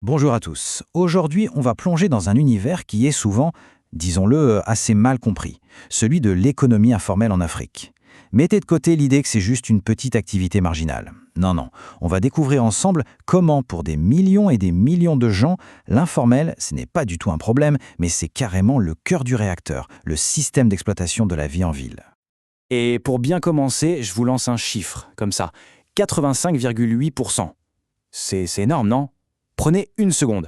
Bonjour à tous. Aujourd'hui, on va plonger dans un univers qui est souvent, disons-le, assez mal compris, celui de l'économie informelle en Afrique. Mettez de côté l'idée que c'est juste une petite activité marginale. Non, non, on va découvrir ensemble comment, pour des millions et des millions de gens, l'informel, ce n'est pas du tout un problème, mais c'est carrément le cœur du réacteur, le système d'exploitation de la vie en ville. Et pour bien commencer, je vous lance un chiffre, comme ça. 85,8%. C'est énorme, non? Prenez une seconde.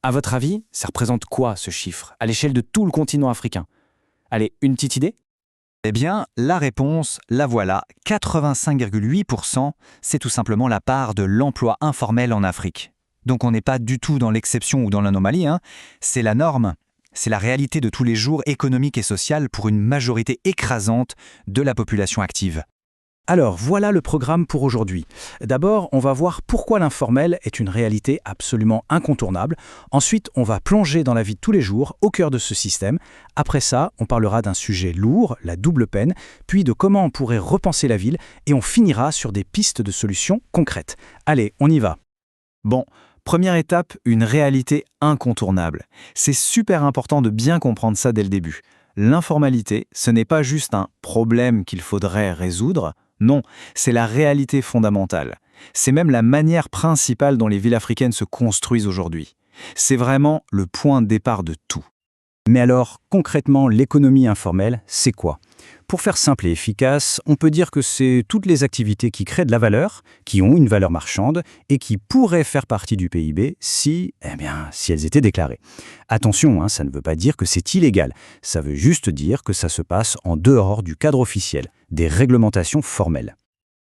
À votre avis, ça représente quoi ce chiffre, à l'échelle de tout le continent africain? Allez, une petite idée? Eh bien, la réponse, la voilà, 85,8%, c'est tout simplement la part de l'emploi informel en Afrique. Donc on n'est pas du tout dans l'exception ou dans l'anomalie, c'est la norme. C'est la réalité de tous les jours économique et sociale pour une majorité écrasante de la population active. Alors, voilà le programme pour aujourd'hui. D'abord, on va voir pourquoi l'informel est une réalité absolument incontournable. Ensuite, on va plonger dans la vie de tous les jours, au cœur de ce système. Après ça, on parlera d'un sujet lourd, la double peine, puis de comment on pourrait repenser la ville, et on finira sur des pistes de solutions concrètes. Allez, on y va. Bon, première étape, une réalité incontournable. C'est super important de bien comprendre ça dès le début. L'informalité, ce n'est pas juste un problème qu'il faudrait résoudre. Non, c'est la réalité fondamentale. C'est même la manière principale dont les villes africaines se construisent aujourd'hui. C'est vraiment le point de départ de tout. Mais alors, concrètement, l'économie informelle, c'est quoi? Pour faire simple et efficace, on peut dire que c'est toutes les activités qui créent de la valeur, qui ont une valeur marchande et qui pourraient faire partie du PIB si elles étaient déclarées. Attention, ça ne veut pas dire que c'est illégal. Ça veut juste dire que ça se passe en dehors du cadre officiel, des réglementations formelles.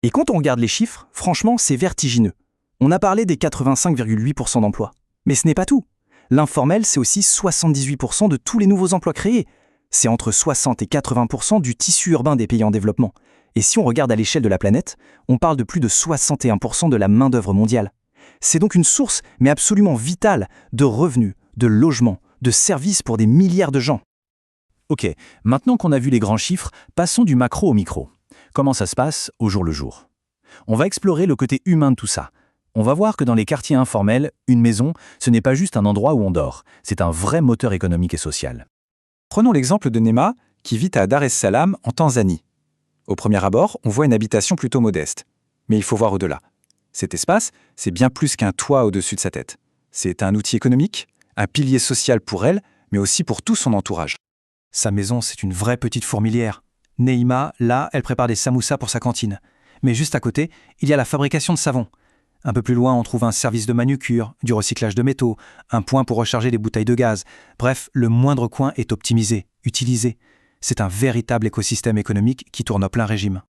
Et quand on regarde les chiffres, franchement, c'est vertigineux. On a parlé des 85,8% d'emplois. Mais ce n'est pas tout. L'informel, c'est aussi 78% de tous les nouveaux emplois créés. C'est entre 60 et 80% du tissu urbain des pays en développement. Et si on regarde à l'échelle de la planète, on parle de plus de 61% de la main-d'œuvre mondiale. C'est donc une source, mais absolument vitale, de revenus, de logements, de services pour des milliards de gens. Ok, maintenant qu'on a vu les grands chiffres, passons du macro au micro. Comment ça se passe au jour le jour? On va explorer le côté humain de tout ça. On va voir que dans les quartiers informels, une maison, ce n'est pas juste un endroit où on dort, c'est un vrai moteur économique et social. Prenons l'exemple de Nema, qui vit à Dar es Salaam, en Tanzanie. Au premier abord, on voit une habitation plutôt modeste. Mais il faut voir au-delà. Cet espace, c'est bien plus qu'un toit au-dessus de sa tête. C'est un outil économique, un pilier social pour elle, mais aussi pour tout son entourage. Sa maison, c'est une vraie petite fourmilière. Neima, là, elle prépare des samoussas pour sa cantine. Mais juste à côté, il y a la fabrication de savon. Un peu plus loin, on trouve un service de manucure, du recyclage de métaux, un point pour recharger les bouteilles de gaz. Bref, le moindre coin est optimisé, utilisé. C'est un véritable écosystème économique qui tourne à plein régime.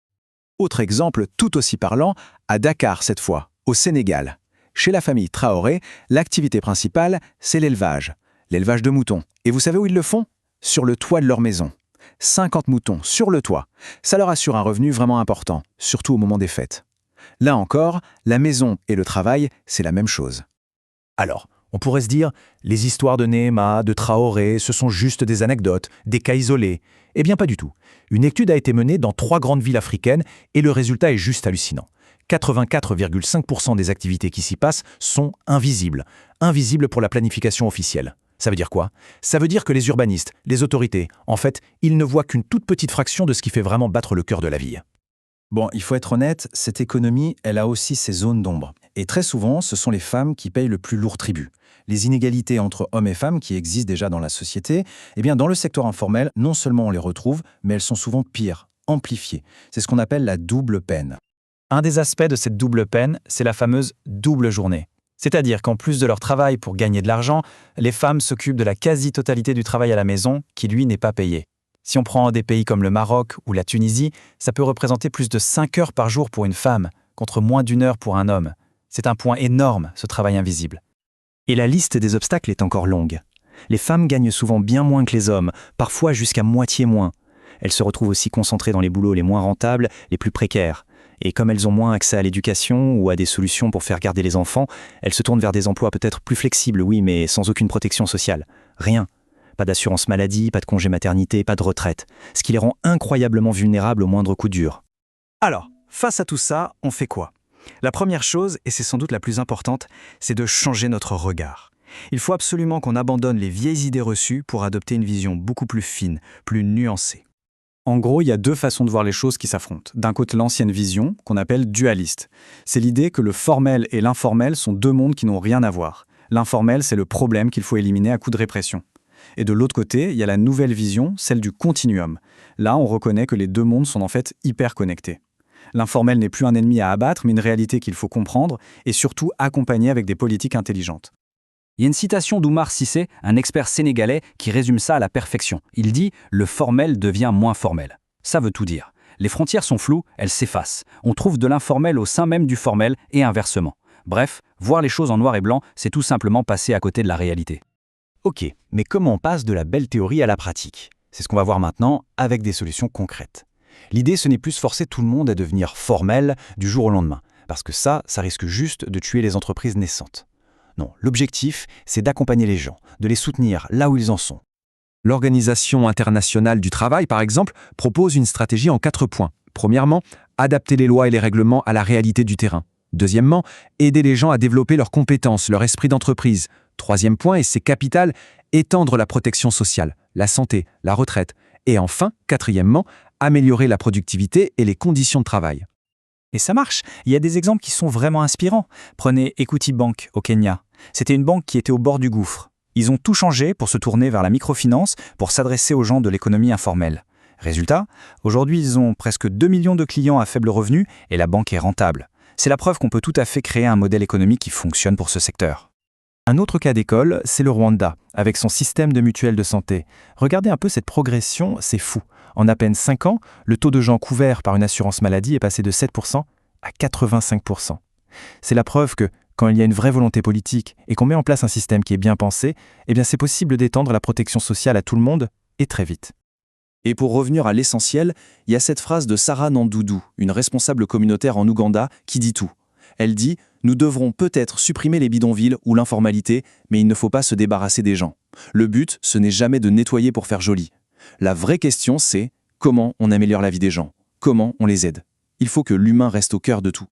Autre exemple tout aussi parlant, à Dakar cette fois, au Sénégal. Chez la famille Traoré, l'activité principale, c'est l'élevage. L'élevage de moutons. Et vous savez où ils le font? Sur le toit de leur maison. 50 moutons sur le toit. Ça leur assure un revenu vraiment important, surtout au moment des fêtes. Là encore, la maison et le travail, c'est la même chose. Alors, on pourrait se dire, les histoires de Neema, de Traoré, ce sont juste des anecdotes, des cas isolés. Eh bien pas du tout. Une étude a été menée dans 3 grandes villes africaines et le résultat est juste hallucinant. 84,5% des activités qui s'y passent sont invisibles. Invisibles pour la planification officielle. Ça veut dire quoi? Ça veut dire que les urbanistes, les autorités, en fait, ils ne voient qu'une toute petite fraction de ce qui fait vraiment battre le cœur de la ville. Bon, il faut être honnête, cette économie, elle a aussi ses zones d'ombre. Et très souvent, ce sont les femmes qui payent le plus lourd tribut. Les inégalités entre hommes et femmes qui existent déjà dans la société, eh bien, dans le secteur informel, non seulement on les retrouve, mais elles sont souvent pires, amplifiées. C'est ce qu'on appelle la double peine. Un des aspects de cette double peine, c'est la fameuse double journée. C'est-à-dire qu'en plus de leur travail pour gagner de l'argent, les femmes s'occupent de la quasi-totalité du travail à la maison qui, lui, n'est pas payé. Si on prend des pays comme le Maroc ou la Tunisie, ça peut représenter plus de 5 heures par jour pour une femme, contre moins d'1 heure pour un homme. C'est un point énorme, ce travail invisible. Et la liste des obstacles est encore longue. Les femmes gagnent souvent bien moins que les hommes, parfois jusqu'à moitié moins. Elles se retrouvent aussi concentrées dans les boulots les moins rentables, les plus précaires. Et comme elles ont moins accès à l'éducation ou à des solutions pour faire garder les enfants, elles se tournent vers des emplois peut-être plus flexibles, oui, mais sans aucune protection sociale. Rien. Pas d'assurance maladie, pas de congé maternité, pas de retraite. Ce qui les rend incroyablement vulnérables au moindre coup dur. Alors, face à tout ça, on fait quoi? La première chose, et c'est sans doute la plus importante, c'est de changer notre regard. Il faut absolument qu'on abandonne les vieilles idées reçues pour adopter une vision beaucoup plus fine, plus nuancée. En gros, il y a deux façons de voir les choses qui s'affrontent. D'un côté, l'ancienne vision, qu'on appelle dualiste. C'est l'idée que le formel et l'informel sont deux mondes qui n'ont rien à voir. L'informel, c'est le problème qu'il faut éliminer à coup de répression. Et de l'autre côté, il y a la nouvelle vision, celle du continuum. Là, on reconnaît que les deux mondes sont en fait hyper connectés. L'informel n'est plus un ennemi à abattre, mais une réalité qu'il faut comprendre et surtout accompagner avec des politiques intelligentes. Il y a une citation d'Oumar Cissé, un expert sénégalais, qui résume ça à la perfection. Il dit « Le formel devient moins formel ». Ça veut tout dire. Les frontières sont floues, elles s'effacent. On trouve de l'informel au sein même du formel et inversement. Bref, voir les choses en noir et blanc, c'est tout simplement passer à côté de la réalité. Ok, mais comment on passe de la belle théorie à la pratique? C'est ce qu'on va voir maintenant avec des solutions concrètes. L'idée, ce n'est plus forcer tout le monde à devenir formel du jour au lendemain, parce que ça risque juste de tuer les entreprises naissantes. Non, l'objectif, c'est d'accompagner les gens, de les soutenir là où ils en sont. L'Organisation internationale du travail, par exemple, propose une stratégie en 4 points. Premièrement, adapter les lois et les règlements à la réalité du terrain. Deuxièmement, aider les gens à développer leurs compétences, leur esprit d'entreprise. Troisième point, et c'est capital, étendre la protection sociale, la santé, la retraite. Et enfin, quatrièmement, améliorer la productivité et les conditions de travail. Et ça marche. Il y a des exemples qui sont vraiment inspirants. Prenez Equity Bank au Kenya. C'était une banque qui était au bord du gouffre. Ils ont tout changé pour se tourner vers la microfinance, pour s'adresser aux gens de l'économie informelle. Résultat, aujourd'hui, ils ont presque 2 millions de clients à faible revenu et la banque est rentable. C'est la preuve qu'on peut tout à fait créer un modèle économique qui fonctionne pour ce secteur. Un autre cas d'école, c'est le Rwanda, avec son système de mutuelle de santé. Regardez un peu cette progression, c'est fou. En à peine 5 ans, le taux de gens couverts par une assurance maladie est passé de 7% à 85%. C'est la preuve que, quand il y a une vraie volonté politique et qu'on met en place un système qui est bien pensé, eh bien c'est possible d'étendre la protection sociale à tout le monde, et très vite. Et pour revenir à l'essentiel, il y a cette phrase de Sarah Nandoudou, une responsable communautaire en Ouganda, qui dit tout. Elle dit « Nous devrons peut-être supprimer les bidonvilles ou l'informalité, mais il ne faut pas se débarrasser des gens. Le but, ce n'est jamais de nettoyer pour faire joli. La vraie question, c'est comment on améliore la vie des gens, comment on les aide. Il faut que l'humain reste au cœur de tout. »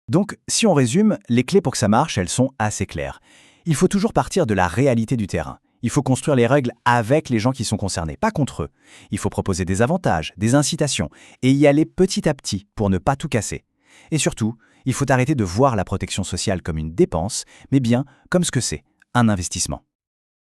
Donc, si on résume, les clés pour que ça marche, elles sont assez claires. Il faut toujours partir de la réalité du terrain. Il faut construire les règles avec les gens qui sont concernés, pas contre eux. Il faut proposer des avantages, des incitations, et y aller petit à petit pour ne pas tout casser. Et surtout, il faut arrêter de voir la protection sociale comme une dépense, mais bien comme ce que c'est, un investissement.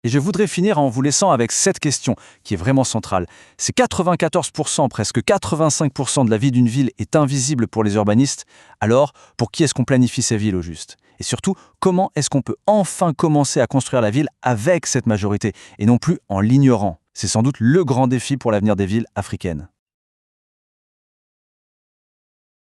Et je voudrais finir en vous laissant avec cette question qui est vraiment centrale. Si 94%, presque 85% de la vie d'une ville est invisible pour les urbanistes, alors pour qui est-ce qu'on planifie ces villes au juste? Et surtout, comment est-ce qu'on peut enfin commencer à construire la ville avec cette majorité et non plus en l'ignorant? C'est sans doute le grand défi pour l'avenir des villes africaines.